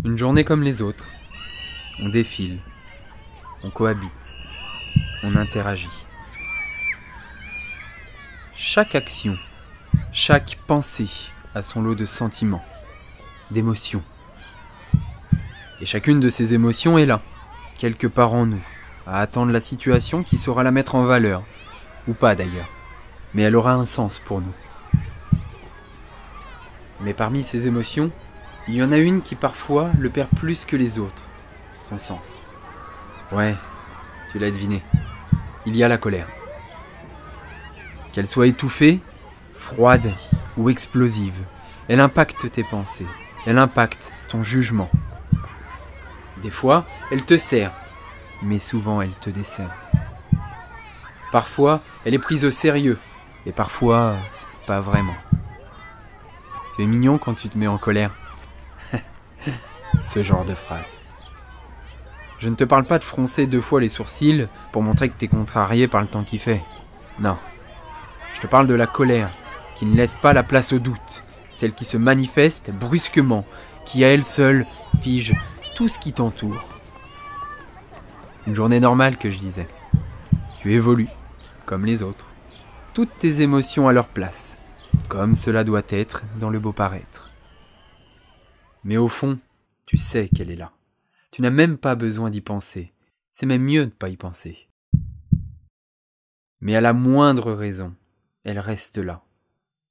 Une journée comme les autres. On défile, on cohabite, on interagit. Chaque action, chaque pensée a son lot de sentiments, d'émotions. Et chacune de ces émotions est là, quelque part en nous, à attendre la situation qui saura la mettre en valeur, ou pas d'ailleurs, mais elle aura un sens pour nous. Mais parmi ces émotions, il y en a une qui parfois le perd plus que les autres, son sens. Ouais, tu l'as deviné, il y a la colère. Qu'elle soit étouffée, froide ou explosive, elle impacte tes pensées, elle impacte ton jugement. Des fois, elle te sert, mais souvent elle te dessert. Parfois, elle est prise au sérieux, et parfois, pas vraiment. Tu es mignon quand tu te mets en colère. Ce genre de phrase. Je ne te parle pas de froncer 2 fois les sourcils pour montrer que t'es contrarié par le temps qu'il fait. Non. Je te parle de la colère, qui ne laisse pas la place au doute. Celle qui se manifeste brusquement, qui à elle seule fige tout ce qui t'entoure. Une journée normale que je disais. Tu évolues, comme les autres. Toutes tes émotions à leur place, comme cela doit être dans le beau paraître. Mais au fond, tu sais qu'elle est là. Tu n'as même pas besoin d'y penser. C'est même mieux de ne pas y penser. Mais à la moindre raison, elle reste là,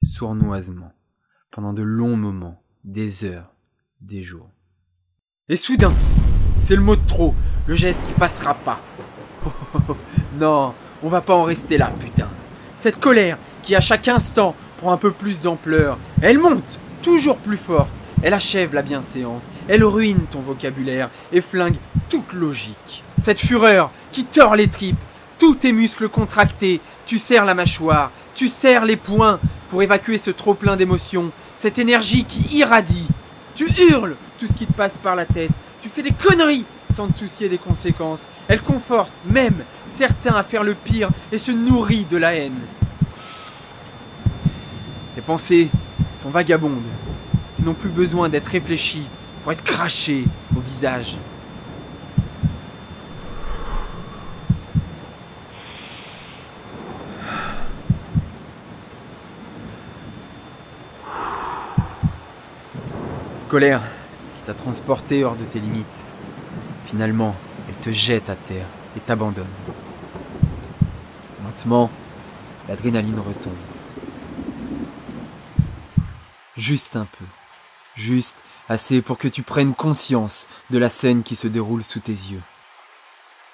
sournoisement, pendant de longs moments, des heures, des jours. Et soudain, c'est le mot de trop, le geste qui passera pas. Non, on va pas en rester là, putain. Cette colère qui à chaque instant prend un peu plus d'ampleur, elle monte, toujours plus forte. Elle achève la bienséance, elle ruine ton vocabulaire et flingue toute logique. Cette fureur qui tord les tripes, tous tes muscles contractés, tu serres la mâchoire, tu serres les poings pour évacuer ce trop-plein d'émotions, cette énergie qui irradie. Tu hurles tout ce qui te passe par la tête, tu fais des conneries sans te soucier des conséquences. Elle conforte même certains à faire le pire et se nourrit de la haine. Tes pensées sont vagabondes. Ils n'ont plus besoin d'être réfléchis pour être crachés au visage. Cette colère qui t'a transporté hors de tes limites, finalement, elle te jette à terre et t'abandonne. Lentement, l'adrénaline retombe. Juste un peu. Juste assez pour que tu prennes conscience de la scène qui se déroule sous tes yeux,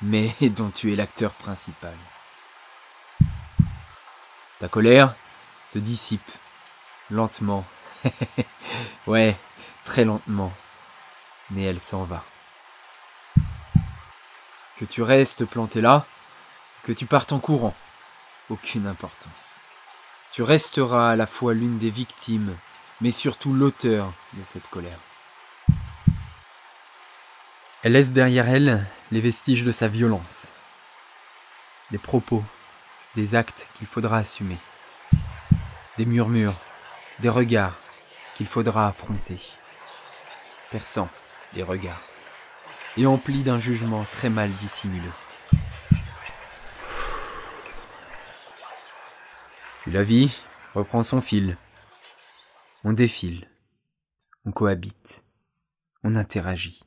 mais dont tu es l'acteur principal. Ta colère se dissipe, lentement. Ouais, très lentement, mais elle s'en va. Que tu restes planté là, que tu partes en courant, aucune importance. Tu resteras à la fois l'une des victimes, mais surtout l'auteur de cette colère. Elle laisse derrière elle les vestiges de sa violence. Des propos, des actes qu'il faudra assumer. Des murmures, des regards qu'il faudra affronter. Perçant des regards. Et emplis d'un jugement très mal dissimulé. Puis la vie reprend son fil. On défile, on cohabite, on interagit.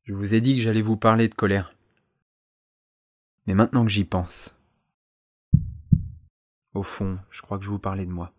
Je vous ai dit que j'allais vous parler de colère. Mais maintenant que j'y pense, au fond, je crois que je vous parlais de moi.